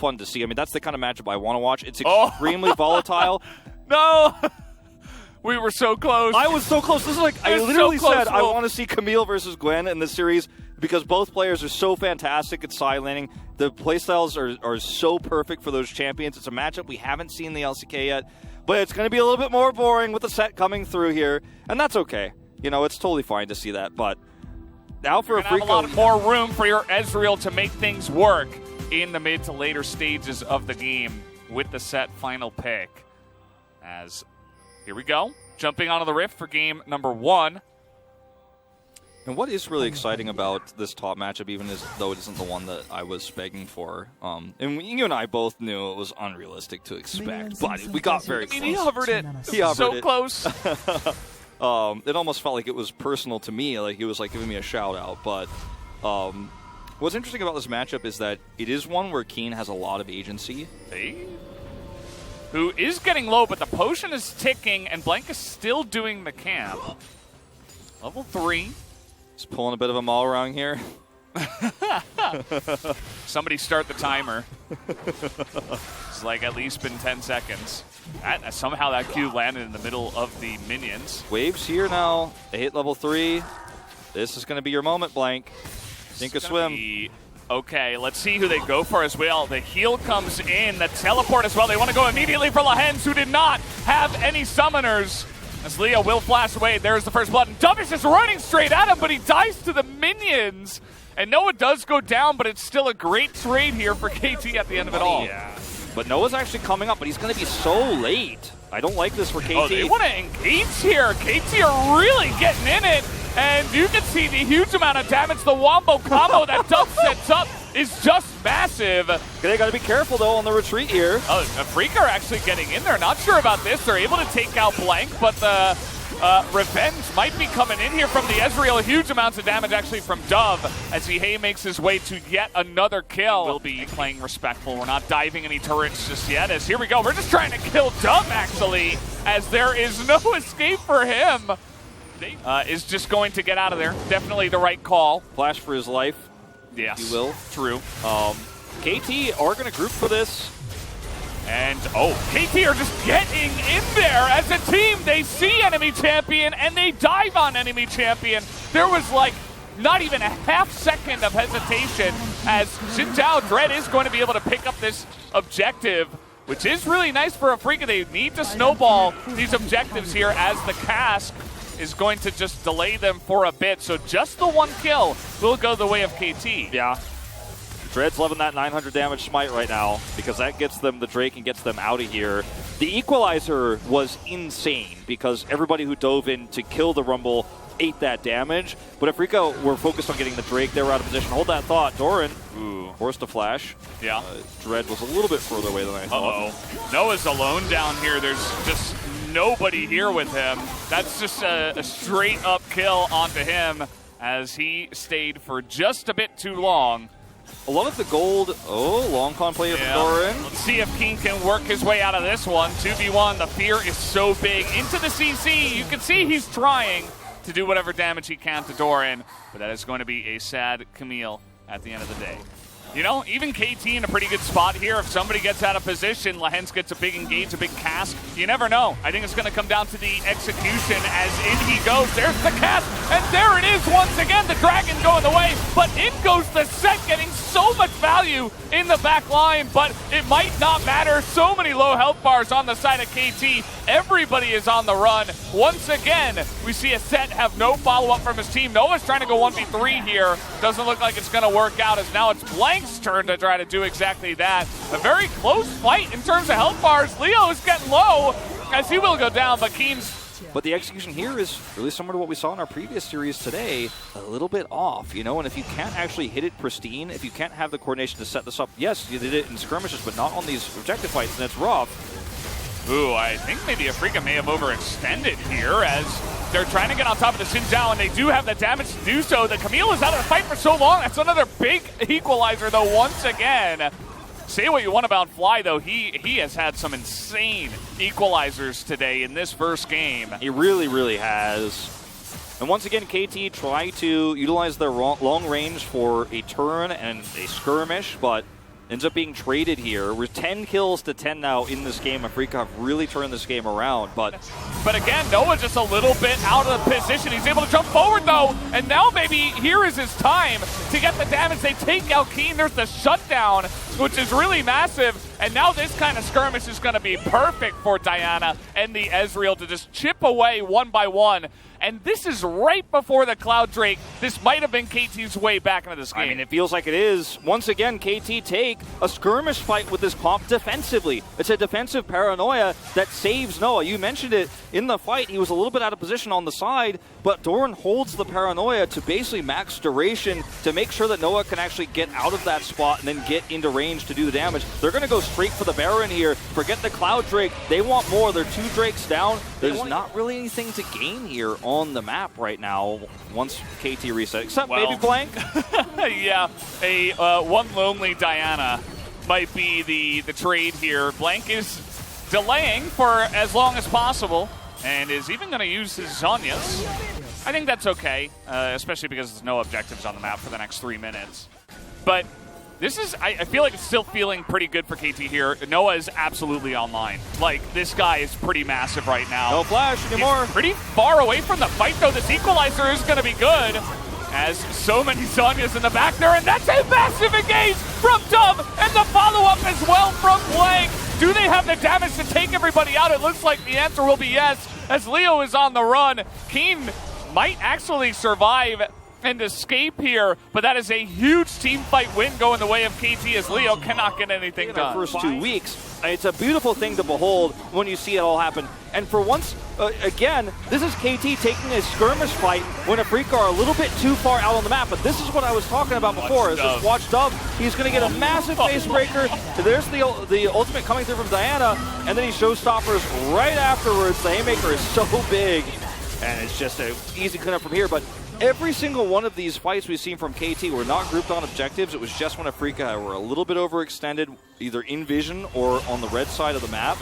fun to see. I mean, that's the kind of matchup I want to watch. It's extremely volatile. No! We were so close. I was so close. This is like, I literally said I want to see Camille versus Gwen in this series because both players are so fantastic at side laning. The playstyles are so perfect for those champions. It's a matchup we haven't seen in the LCK yet, but it's going to be a little bit more boring with the set coming through here, and that's okay. You know, it's totally fine to see that, but now for a a lot more room for your Ezreal to make things work in the mid to later stages of the game with the set final pick. As here we go, jumping onto the Rift for game number 1. And what is really exciting about this top matchup, even though it isn't the one that I was begging for, and you and I both knew it was unrealistic to expect, but we got very close. He hovered it. So close. It almost felt like it was personal to me, like he was like giving me a shout out. But what's interesting about this matchup is that it is one where Keen has a lot of agency. Who is getting low, but the potion is ticking, and Blank is still doing the camp. Level 3. He's pulling a bit of a maul around here. Somebody start the timer. It's like at least been 10 seconds. Somehow that Q landed in the middle of the minions. Waves here now. They hit level 3. This is going to be your moment, Blank. Think a swim. Okay, let's see who they go for as well. The heal comes in, the teleport as well. They want to go immediately for Lahens, who did not have any summoners. As Leo will flash away, there's the first blood. And Dub is just running straight at him, but he dies to the minions. And Noah does go down, but it's still a great trade here for KT at the end of it all. Yeah. But Noah's actually coming up, but he's going to be so late. I don't like this for KT. Oh, they want to engage here. KT are really getting in it. And you can see the huge amount of damage. The Wombo combo that Dub sets up is just massive. They got to be careful, though, on the retreat here. Oh, Freaker actually getting in there. Not sure about this. They're able to take out Blank, but the Revenge might be coming in here from the Ezreal. Huge amounts of damage actually from Dove as he makes his way to yet another kill. We'll be playing respectful. We're not diving any turrets just yet. As here we go. We're just trying to kill Dove, actually, as there is no escape for him. Is just going to get out of there. Definitely the right call. Flash for his life. Yes. If you will. True. KT are going to group for this. And, KT are just getting in there. As a team, they see enemy champion, and they dive on enemy champion. There was, like, not even a half second of hesitation, as Xin Zhao Dread is going to be able to pick up this objective, which is really nice for Afrika. They need to snowball these objectives here, as the Cask is going to just delay them for a bit. So just the one kill will go the way of KT. Yeah. Dread's loving that 900 damage smite right now because that gets them the Drake and gets them out of here. The equalizer was insane because everybody who dove in to kill the Rumble ate that damage. But Afrika were focused on getting the Drake. They were out of position. Hold that thought. Doran forced to flash. Yeah. Dread was a little bit further away than I thought. Noah's alone down here. There's just nobody here with him. That's just a straight up kill onto him as he stayed for just a bit too long. A lot of the gold. Long con play from Doran. Let's see if King can work his way out of this one. 2v1. The fear is so big. Into the CC. You can see he's trying to do whatever damage he can to Doran, but that is going to be a sad Camille at the end of the day. You know, even KT in a pretty good spot here. If somebody gets out of position, Lahens gets a big engage, a big Cask. You never know. I think it's going to come down to the execution as in he goes. There's the Cask, and there it is once again. The Dragon going the way, but in goes the set, getting so much value in the back line, but it might not matter. So many low health bars on the side of KT. Everybody is on the run. Once again, we see a set have no follow-up from his team. Noah's trying to go 1v3 here. Doesn't look like it's going to work out, as now it's Blank's turn to try to do exactly that. A very close fight in terms of health bars. Leo is getting low as he will go down, but Keen's... But the execution here is really similar to what we saw in our previous series today, a little bit off, you know, and if you can't actually hit it pristine, if you can't have the coordination to set this up, yes, you did it in skirmishes, but not on these objective fights, and it's rough. Ooh, I think maybe Afrika may have overextended here as they're trying to get on top of the Xin Zhao, and they do have the damage to do so. The Camille is out of the fight for so long. That's another big equalizer, though, once again. Say what you want about Fly, though. He has had some insane equalizers today in this first game. He really, really has. And once again, KT try to utilize their long range for a turn and a skirmish, but ends up being traded here. We're 10 kills to 10 now in this game. Afrika have really turned this game around, but again, Noah just a little bit out of position. He's able to jump forward though, and now maybe here is his time to get the damage. They take out Keen. There's the shutdown, which is really massive, and now this kind of skirmish is going to be perfect for Diana and the Ezreal to just chip away one by one. And this is right before the Cloud Drake. This might have been KT's way back into this game. I mean, it feels like it is. Once again, KT take a skirmish fight with this comp defensively. It's a defensive paranoia that saves Noah. You mentioned it in the fight. He was a little bit out of position on the side, but Doran holds the paranoia to basically max duration to make sure that Noah can actually get out of that spot and then get into range to do the damage. They're going to go straight for the Baron here. Forget the Cloud Drake. They want more. They're 2 Drakes down. There's not really anything to gain here on the map right now once KT reset, except maybe Blank. Yeah, one lonely Diana might be the trade here. Blank is delaying for as long as possible and is even going to use his Zhonya's. I think that's okay, especially because there's no objectives on the map for the next 3 minutes. But this is, I feel like it's still feeling pretty good for KT here. Noah is absolutely online. Like, this guy is pretty massive right now. No flash anymore. He's pretty far away from the fight, though. This equalizer is going to be good, as so many Zhonya's in the back there, and that's a massive engage from Dove, and the follow-up as well from Blank. Do they have the damage to take everybody out? It looks like the answer will be yes, as Leo is on the run. Keen might actually survive and escape here, but that is a huge team fight win going the way of KT as Leo cannot get anything done. First 2 weeks, it's a beautiful thing to behold when you see it all happen. And for once, again, this is KT taking a skirmish fight when Afrika are a little bit too far out on the map. But this is what I was talking about before. Is this watch Dove? He's going to get a massive face breaker. There's the ultimate coming through from Diana, and then he showstoppers right afterwards. The haymaker is so big, and it's just an easy cleanup from here. But every single one of these fights we've seen from KT were not grouped on objectives. It was just when Afrika were a little bit overextended, either in vision or on the red side of the map.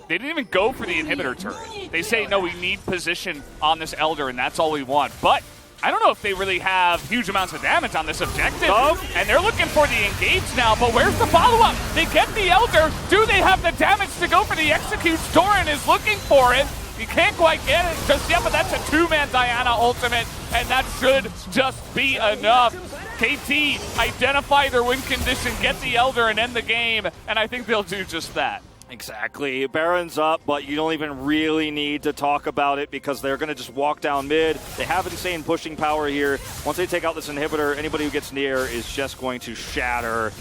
They didn't even go for the inhibitor turret. They say, no, we need position on this Elder, and that's all we want. But I don't know if they really have huge amounts of damage on this objective. And they're looking for the engage now, but where's the follow-up? They get the Elder. Do they have the damage to go for the execute? Doran is looking for it. You can't quite get it just yet, but that's a 2-man Diana ultimate, and that should just be enough. KT identify their win condition, get the Elder, and end the game, and I think they'll do just that. Exactly. Baron's up, but you don't even really need to talk about it because they're going to just walk down mid. They have insane pushing power here. Once they take out this inhibitor, anybody who gets near is just going to shatter.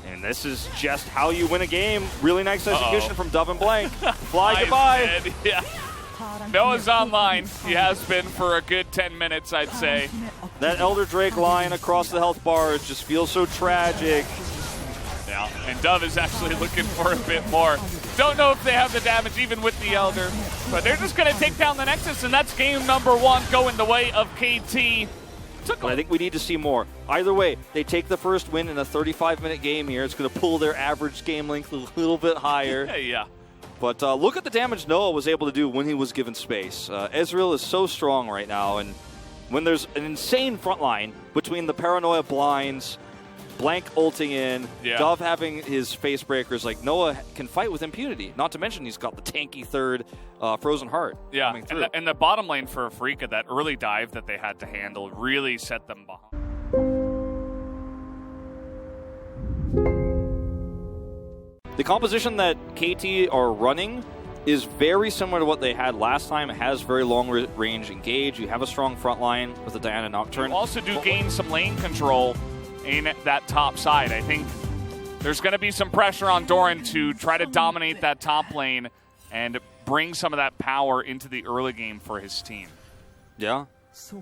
And this is just how you win a game. Really nice execution from Dove and Blank. Fly goodbye. Yeah. Noah's online. He has been for a good 10 minutes, I'd say. That Elder Drake line across the health bar just feels so tragic. Yeah, and Dove is actually looking for a bit more. Don't know if they have the damage even with the Elder, but they're just going to take down the Nexus, and that's game number 1 going the way of KT. But I think we need to see more. Either way, they take the first win in a 35-minute game here. It's going to pull their average game length a little bit higher. Yeah. But look at the damage Noah was able to do when he was given space. Ezreal is so strong right now, and when there's an insane front line between the paranoia blinds, Blank ulting in, Dove having his face breakers, like Noah can fight with impunity. Not to mention he's got the tanky third Frozen Heart coming through. And the bottom lane for Afrika, that early dive that they had to handle really set them behind. The composition that KT are running is very similar to what they had last time. It has very long range engage. You have a strong front line with the Diana Nocturne. You also do gain some lane control in that top side. I think there's going to be some pressure on Doran to try to dominate that top lane and bring some of that power into the early game for his team. Yeah.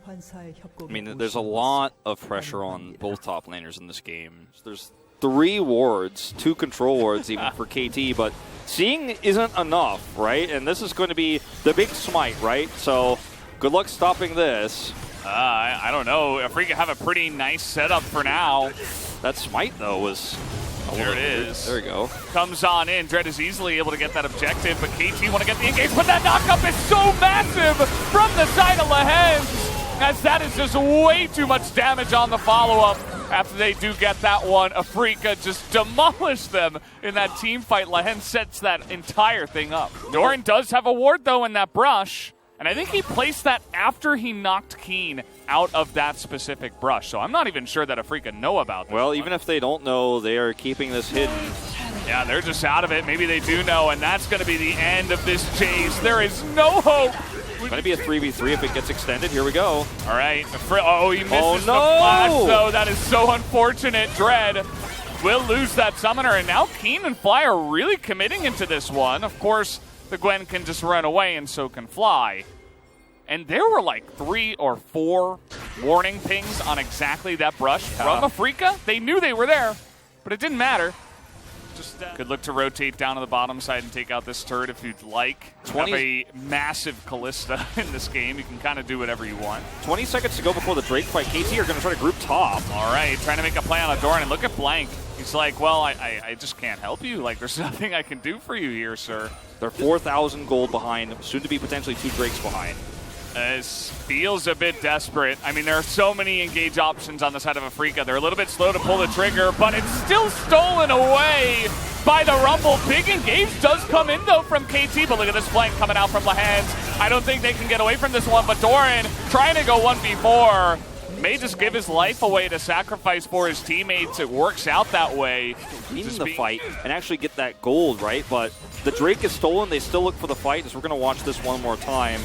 I mean, there's a lot of pressure on both top laners in this game. There's 3 wards, 2 control wards even for KT, but seeing isn't enough, right? And this is going to be the big smite, right? So good luck stopping this. I don't know. Afrika have a pretty nice setup for now. That smite, though, was... there it is. There we go. Comes on in. Dread is easily able to get that objective, but KT want to get the engage. But that knockup is so massive from the side of Lehens, as that is just way too much damage on the follow-up. after they do get that one. Afrika just demolished them in that team fight. Lehen sets that entire thing up. Doran does have a ward, though, in that brush. And I think he placed that after he knocked Keen out of that specific brush. So I'm not even sure that Afrika know about this. Well, even if they don't know, they are keeping this hidden. Yeah, they're just out of it. Maybe they do know, and that's going to be the end of this chase. There is no hope. It's going to be a 3v3 if it gets extended. Here we go. All right. Oh, he misses the flash, though. That is so unfortunate. Dread will lose that summoner, and now Keen and Fly are really committing into this one. Of course, the Gwen can just run away, and so can Fly. And there were like 3 or 4 warning pings on exactly that brush from Afrika. They knew they were there, but it didn't matter. Just could look to rotate down to the bottom side and take out this turret if you'd like. 20 have a massive Callista in this game. You can kind of do whatever you want. 20 seconds to go before the Drake fight. KT are going to try to group top. All right, trying to make a play on a Doran. And look at Blank. He's like, well, I just can't help you. Like, there's nothing I can do for you here, sir. They're 4,000 gold behind, soon to be potentially 2 Drakes behind. This feels a bit desperate. I mean, there are so many engage options on the side of Afrika. They're a little bit slow to pull the trigger, but it's still stolen away by the Rumble. Big engage does come in, though, from KT, but look at this flank coming out from Lehans. I don't think they can get away from this one, but Doran trying to go 1v4. May just give his life away to sacrifice for his teammates. It works out that way. In the fight and actually get that gold, right? But the Drake is stolen. They still look for the fight, so we're going to watch this one more time.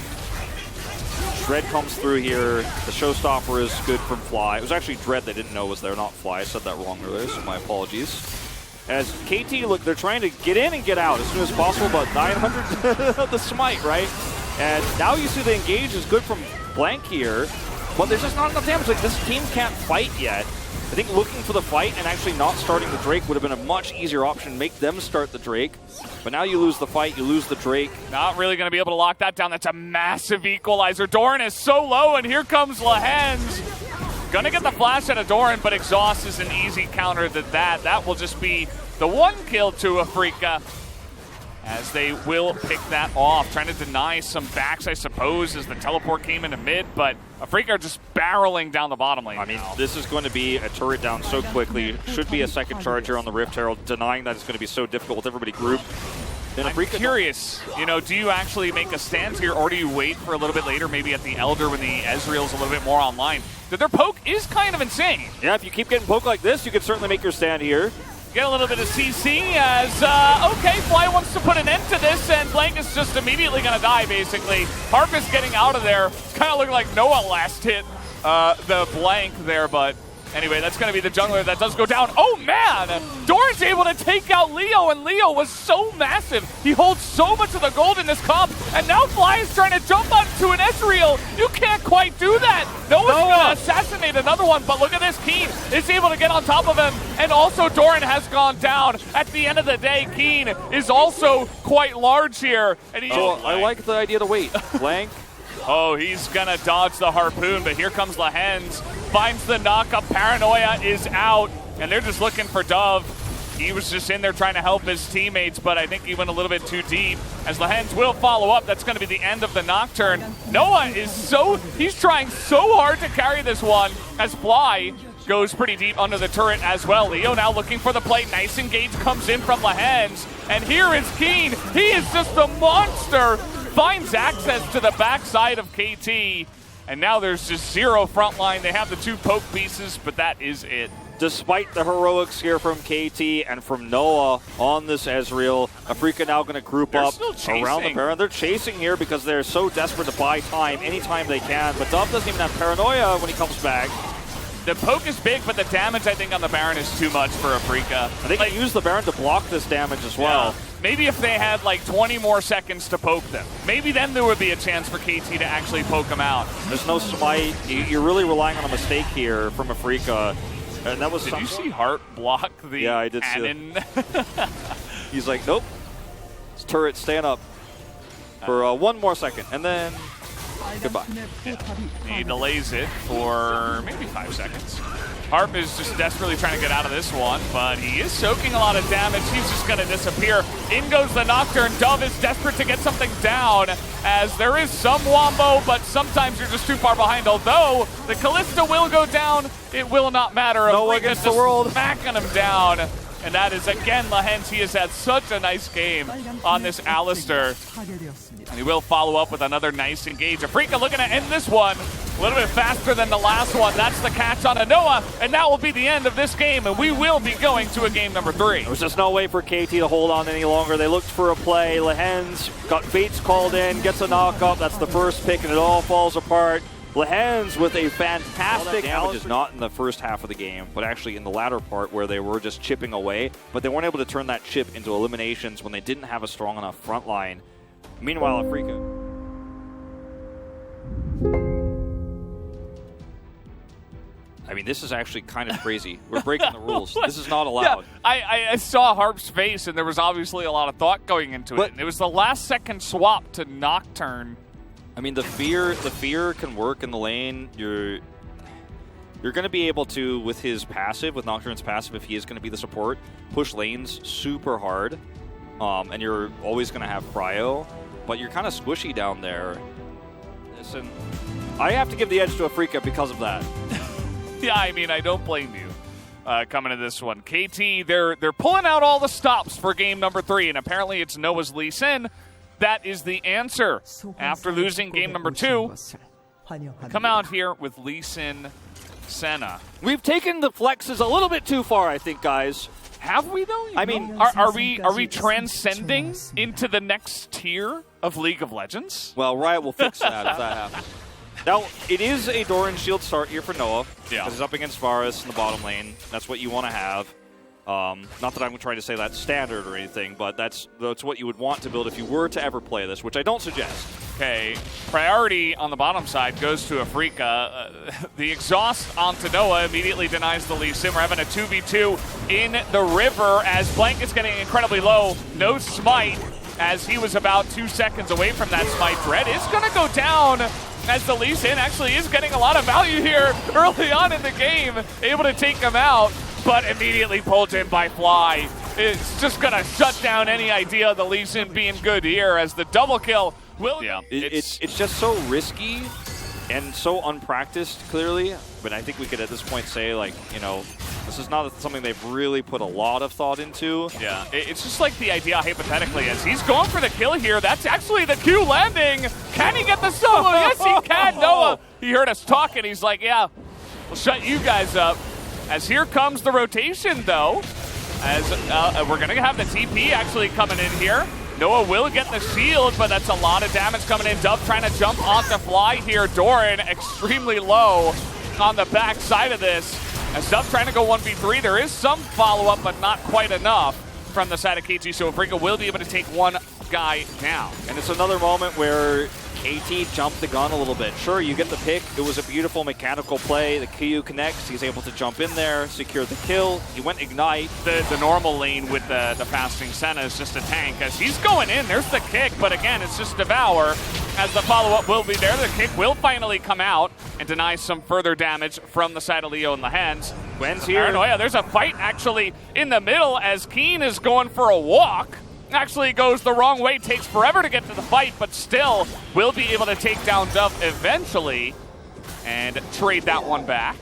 Dread comes through here. The showstopper is good from Fly. It was actually Dread they didn't know was there, not Fly. I said that wrong earlier, so my apologies. As KT, look, they're trying to get in and get out as soon as possible, but 900 of the smite, right? And now you see the engage is good from Blank here, but there's just not enough damage. Like, this team can't fight yet. I think looking for the fight and actually not starting the Drake would have been a much easier option. Make them start the Drake. But now you lose the fight, you lose the Drake. Not really going to be able to lock that down. That's a massive equalizer. Doran is so low, and here comes Lehans. Going to get the flash out of Doran, but Exhaust is an easy counter to that. That will just be the 1 kill to Afrika, as they will pick that off. Trying to deny some backs, I suppose, as the teleport came into mid, but Afrika are just barreling down the bottom lane. I mean, this is going to be a turret down so quickly. Should be a second charge here on the Rift Herald. Denying that is going to be so difficult with everybody grouped. I'm curious, you know, do you actually make a stand here, or do you wait for a little bit later, maybe at the Elder when the Ezreal's a little bit more online? Their poke is kind of insane. Yeah, if you keep getting poked like this, you can certainly make your stand here. Get a little bit of CC as, okay, Fly wants to put an end to this, and Blank is just immediately going to die, basically. Harp is getting out of there. Kind of looking like Noah last hit the Blank there, but anyway, that's going to be the jungler that does go down. Oh, man! Doran's able to take out Leo, and Leo was so massive. He holds so much of the gold in this comp, and now Fly is trying to jump onto an Ezreal. You can't quite do that. Noah's going to assassinate another one, but look at this. Keen is able to get on top of him, and also Doran has gone down. At the end of the day, Keen is also quite large here. And I like the idea to wait. Blank. Oh, he's going to dodge the harpoon, but here comes Lehens. Finds the knockup. Paranoia is out, and they're just looking for Dove. He was just in there trying to help his teammates, but I think he went a little bit too deep. As Lehens will follow up, that's going to be the end of the Nocturne. Noah is he's trying so hard to carry this one, as Fly goes pretty deep under the turret as well. Leo now looking for the play. Nice engage comes in from Lehens, and here is Keen. He is just a monster. Finds access to the backside of KT, and now there's just 0 front line. They have the 2 poke pieces, but that is it. Despite the heroics here from KT and from Noah on this Ezreal, Afrika now going to group up around the Baron. They're chasing here because they're so desperate to buy time anytime they can, but Dove doesn't even have Paranoia when he comes back. The poke is big, but the damage, I think, on the Baron is too much for Afrika. I think they use the Baron to block this damage as well. Yeah. Maybe if they had like 20 more seconds to poke them, maybe then there would be a chance for KT to actually poke them out. There's no smite. You're really relying on a mistake here from Afrika. And that was Did you see Hart block the Yeah, I did see that. He's like, nope. This turret, stand up for 1 more second, and then goodbye. Yeah. He delays it for maybe 5 seconds. Harp is just desperately trying to get out of this one, but he is soaking a lot of damage. He's just going to disappear. In goes the Nocturne. Dove is desperate to get something down, as there is some wombo, but sometimes you're just too far behind. Although the Kalista will go down, it will not matter. No one against the world. Smacking him down. And that is, again, Lehens. He has had such a nice game on this Alistar. And he will follow up with another nice engage. Afrika looking to end this one a little bit faster than the last one. That's the catch on Anoa, and that will be the end of this game, and we will be going to a game number 3. There was just no way for KT to hold on any longer. They looked for a play. Lehens got Fates called in, gets a knock-up. That's the first pick, and it all falls apart. Lehens with a fantastic damage is not in the first half of the game, but actually in the latter part where they were just chipping away, but they weren't able to turn that chip into eliminations when they didn't have a strong enough front line. Meanwhile, Afrika. I mean, this is actually kind of crazy. We're breaking the rules. This is not allowed. Yeah, I saw Harp's face, and there was obviously a lot of thought going into it. And it was the last-second swap to Nocturne. I mean, the fear can work in the lane. You're going to be able to, with his passive, with Nocturne's passive, if he is going to be the support, push lanes super hard, and you're always going to have Cryo, but you're kind of squishy down there. Listen, I have to give the edge to Afrika because of that. Yeah, I mean, I don't blame you coming to this one. KT, they're pulling out all the stops for game number 3, and apparently it's Noah's Lee Sin. That is the answer. After losing game number 2, come out here with Lee Sin Senna. We've taken the flexes a little bit too far, I think, guys. Have we, though? I mean, are we transcending into the next tier of League of Legends? Well, Riot will fix that if that happens. Now, it is a Doran Shield start here for Noah. Yeah. Because he's up against Varus in the bottom lane. That's what you want to have. Not that I'm trying to say that's standard or anything, but that's what you would want to build if you were to ever play this, which I don't suggest. Okay, priority on the bottom side goes to Afrika. The exhaust onto Noah immediately denies the Lee Sin. We're having a 2v2 in the river as Blanket's getting incredibly low. No smite, as he was about 2 seconds away from that smite. Dread is going to go down, as the Lee Sin actually is getting a lot of value here early on in the game, able to take him out, but immediately pulled in by Fly. It's just going to shut down any idea of the Lee Sin being good here, as the double kill will... Yeah, it's just so risky and so unpracticed, clearly. But I think we could at this point say, like, you know, this is not something they've really put a lot of thought into. Yeah, it's just like the idea, hypothetically, as he's going for the kill here. That's actually the Q landing. Can he get the solo? Yes, he can. Noah, he heard us talking. He's like, yeah, we'll shut you guys up. As here comes the rotation, though, as we're going to have the TP actually coming in here. Noah will get the shield, but that's a lot of damage coming in. Dove trying to jump off the fly here. Doran extremely low on the back side of this. As Dove trying to go 1v3, there is some follow-up, but not quite enough from the side of KT, so Afrika will be able to take one guy down. And it's another moment where KT jumped the gun a little bit. Sure, you get the pick. It was a beautiful mechanical play. The Q connects. He's able to jump in there, secure the kill. He went Ignite. The normal lane with the fasting Senna is just a tank. As he's going in, there's the kick, but again, it's just Devour. As the follow-up will be there, the kick will finally come out and deny some further damage from the side of Leo in the hands. Gwen's here. Paranoia, there's a fight actually in the middle as Keen is going for a walk. Actually goes the wrong way, takes forever to get to the fight, but still will be able to take down Dove eventually and trade that one back.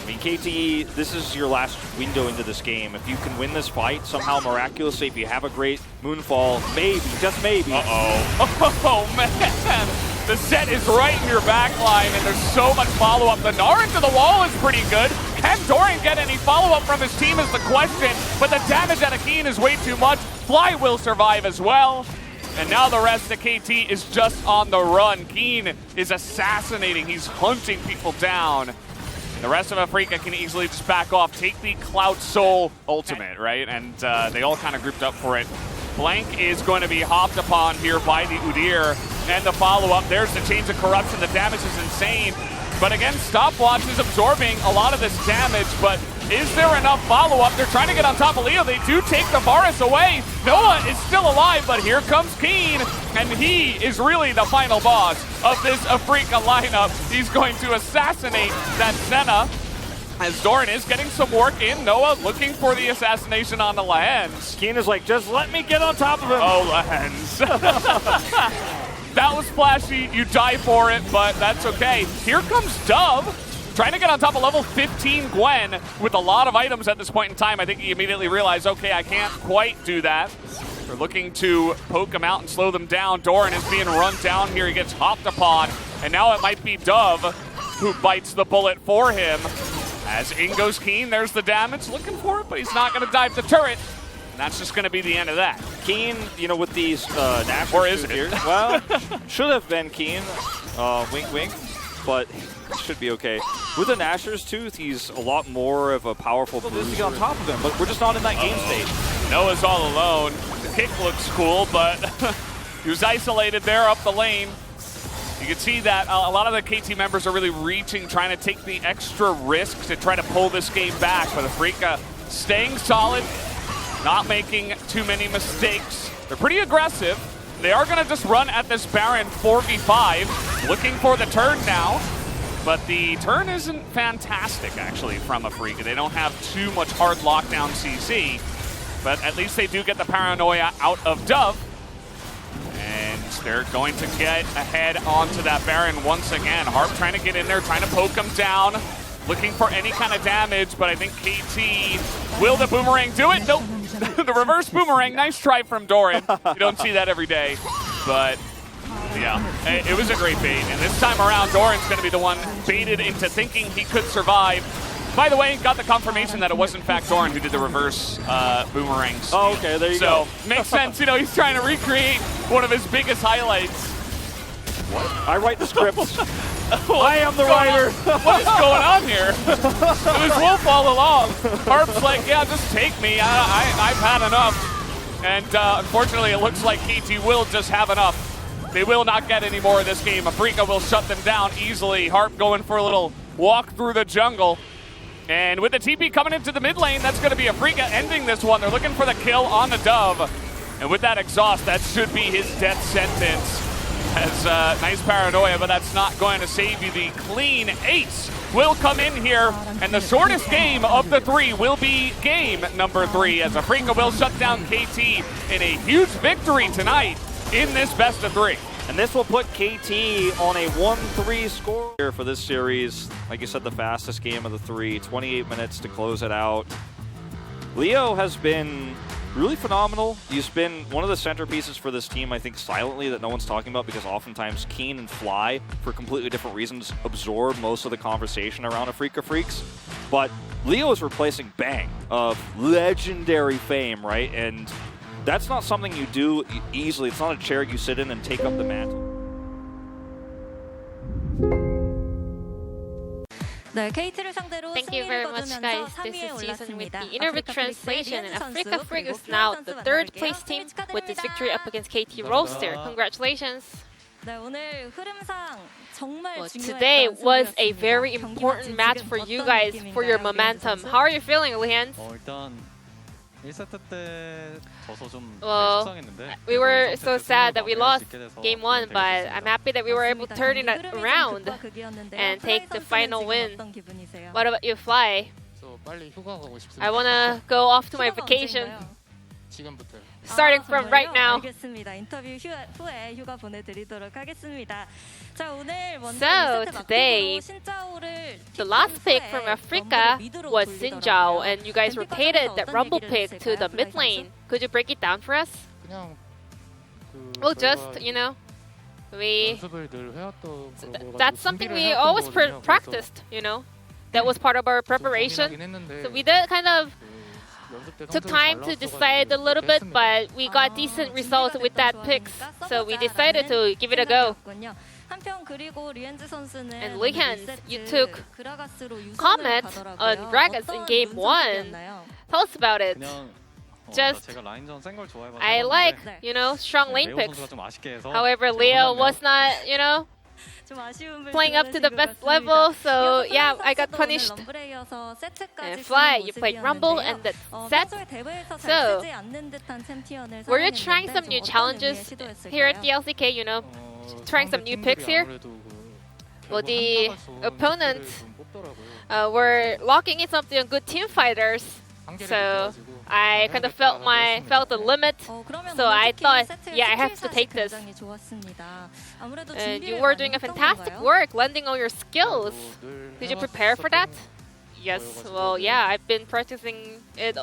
I mean, KT, this is your last window into this game. If you can win this fight, somehow miraculously, if you have a great Moonfall, maybe, just maybe. Oh, man. The set is right in your back line, and there's so much follow-up. The Gnar into the wall is pretty good. Can Doran get any follow-up from his team is the question, but the damage out of Keen is way too much. Fly will survive as well. And now the rest of KT is just on the run. Keen is assassinating. He's hunting people down. And the rest of Afrika can easily just back off, take the Cloud Soul ultimate, right? And they all kind of grouped up for it. Blank is going to be hopped upon here by the Udyr. And the follow-up, there's the Chains of Corruption. The damage is insane. But again, Stopwatch is absorbing a lot of this damage, but is there enough follow-up? They're trying to get on top of Leo. They do take the Varus away. Noah is still alive, but here comes Keen, and he is really the final boss of this Afrika lineup. He's going to assassinate that Senna. As Doran is getting some work in, Noah looking for the assassination on the Lehens. Keen is like, just let me get on top of him. Oh, Lehens. That was flashy. You die for it, but that's okay. Here comes Dove, trying to get on top of level 15 Gwen with a lot of items at this point in time. I think he immediately realized, okay, I can't quite do that. They're looking to poke him out and slow them down. Doran is being run down here. He gets hopped upon, and now it might be Dove who bites the bullet for him. As in goes Keen, there's the damage, looking for it, but he's not going to dive the turret. And that's just going to be the end of that. Keen, you know, with these Nashers. Or is it? Here, well, should have been Keen. Wink, wink. But it should be okay. With the Nasher's Tooth, he's a lot more of a powerful bruiser. To get on top of him, but we're just not in that game state. Noah's all alone. The kick looks cool, but he was isolated there up the lane. You can see that a lot of the KT members are really reaching, trying to take the extra risk to try to pull this game back. But Afrika staying solid, not making too many mistakes. They're pretty aggressive. They are going to just run at this Baron 4v5, looking for the turn now. But the turn isn't fantastic, actually, from Afrika. They don't have too much hard lockdown CC. But at least they do get the paranoia out of Dove. And they're going to get ahead onto that Baron once again. Harp trying to get in there, trying to poke him down, looking for any kind of damage, but I think KT will the boomerang do it? Nope. The reverse boomerang, nice try from Doran. You don't see that every day, but yeah, it was a great bait. And this time around, Doran's going to be the one baited into thinking he could survive. By the way, got the confirmation that it was in fact Doran who did the reverse boomerang. Oh, okay, there you go. So, makes sense. You know, he's trying to recreate one of his biggest highlights. What? I write the scripts. I am the writer. What is going on here? It was Wolf all along. Harp's like, yeah, just take me. I've had enough. And unfortunately, it looks like KT will just have enough. They will not get any more of this game. Afrika will shut them down easily. Harp going for a little walk through the jungle. And with the TP coming into the mid lane, that's going to be Afrika ending this one. They're looking for the kill on the Dove. And with that exhaust, that should be his death sentence. As nice paranoia, but that's not going to save you. The clean ace will come in here, and the shortest game of the three will be game number 3, as Afrika will shut down KT in a huge victory tonight in this best of 3. And this will put KT on a 1-3 score here for this series. Like you said, the fastest game of the 3, 28 minutes to close it out. Leo has been really phenomenal. He's been one of the centerpieces for this team, I think, silently, that no one's talking about, because oftentimes Keen and Fly, for completely different reasons, absorb most of the conversation around Afrika Freaks. But Leo is replacing Bang, of legendary fame, right? And that's not something you do easily. It's not a chair you sit in and take up the mantle. Thank you very much, guys. This is Season with the Internet translation, and Afrika Freaks is now the 3rd place team with this victory up against KT Roaster. Congratulations! Well, today was a very important match for you guys, for your momentum. How are you feeling, Lihan? Well, we were so sad that we lost game 1, but I'm happy that we were able to turn it around and take the final win. What about you, Fly? I want to go off to my vacation. Starting from right now. So today, the last pick from Afrika was Sinjao, and you guys rotated that Rumble pick to the mid lane. Could you break it down for us? Well, just, you know, that's something we always practiced, you know. That was part of our preparation. So we did kind of took time to decide a little bit, but we got decent results with that picks, so we decided to give it a go. And Lihan, you took Comet on Gragas in game 1. Tell us about it. Just, I like, you know, strong lane picks. However, Leo was not, you know, playing up to the best level, so yeah, I got punished. And Fly, you played Rumble and the set. So, were you trying some new challenges here at the LCK, you know, trying some new picks here? Well, the opponent were locking in something on good team fighters. So I kind of felt the limit. So I thought, yeah, I have to take this. And you were doing a fantastic work, lending all your skills. Did you prepare for that? Yes, well, yeah, I've been practicing it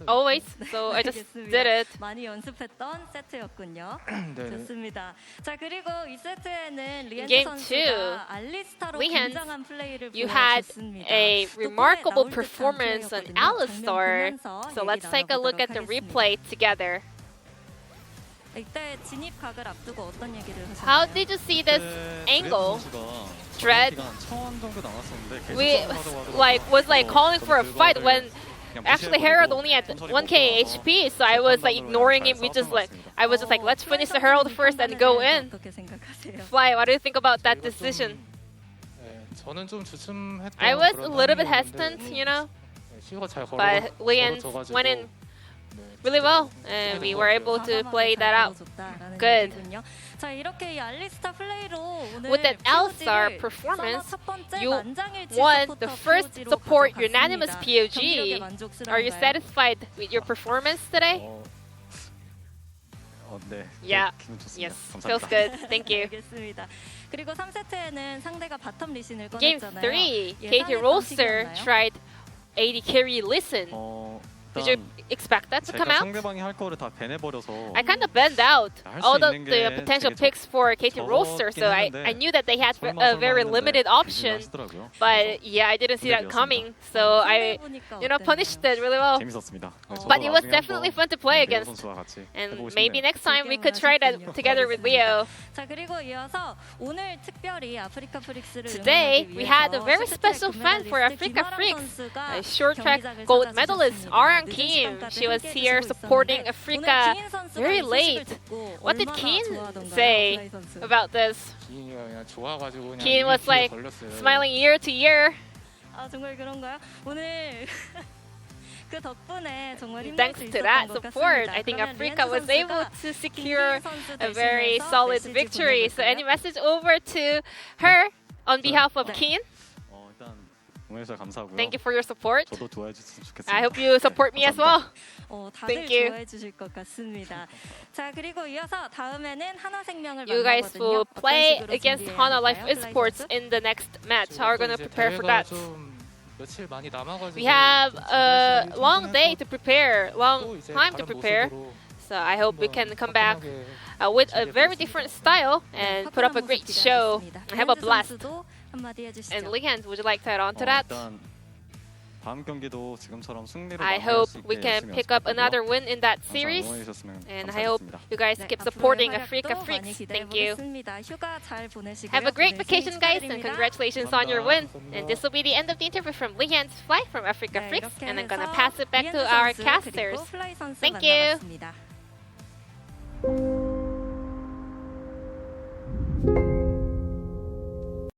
always, so I just did it. 많이 연습했던 세트였군요. 좋습니다. 자, 그리고 이 세트에는 리엔드 Game 선수가 알리스타로 Lian, 굉장한 플레이를 you had 보여줬습니다. a remarkable 또 골에 나올 듯한 performance on 플레이였거든요. Alistar. 장면 보면서 So let's 얘기 take a look at the 나눠보도록 replay together. 이때 진입각을 앞두고 어떤 얘기를 하셨나요? How did you see this angle? Dread was calling for a fight when actually Herald only had 1k HP, so I was ignoring him. I was just like, let's finish the Herald first and go in. 어떻게 생각하세요? Fly, what do you think about that decision? I was a little bit hesitant, you know, but Lian went in really well, and we were able to play that out. Good. With that Alistar performance, you won the first support unanimous POG. Are you satisfied with your performance today? Yeah. Yes. Feels good. Thank you. 그리고 3세트에는 상대가 바텀 리신을 Game 꺼냈잖아요. 3, KT Roaster tried AD carry Listen. Did you expect that to come out? I kind of banned out all the potential picks for KT Roaster, so I knew that they had a very limited option. But yeah, I didn't see that coming, so I punished it really well. But it was definitely fun to play against. And maybe next time we could try that together with Leo. Today, we had a very special fan for Africa Freaks, a short track gold medalist, Aran Kim. She was here supporting Africa very late. What did Keen say about this? Keen was smiling ear to ear. 정말 그런가요? 오늘 그 덕분에 정말 힘낼 Thanks 수 to 있었던 that 것 support, 같습니다. I think 그러면 Africa 리엔드 was able 선수가 to secure 선수 a very 대신해서 solid 메시지 victory. So 보내볼까요? any message over to her on behalf of Keen? Thank you for your support. I hope you support me as well. 다들 Thank you. 좋아해 주실 것 같습니다. 자, 그리고 이어서 다음에는 하나생명을 You guys 만나거든요. will 어떤 play 식으로 against 준비해야 Hana Life 할까요? Esports 플라이 in the next match. How are we going to prepare for that? 며칠 많이 남아가지고 We have a long day to prepare, long time to prepare. So I hope we can come back with a very different style and put up a great show and have a blast. And Lian, would you like to add on to that? I hope we can pick up another win in that series. And I hope you guys keep supporting Africa Freaks. Thank you. Have a great vacation, guys, and congratulations on your win. And this will be the end of the interview from Lian's Fly from Africa Freaks. And I'm going to pass it back to our casters. Thank you.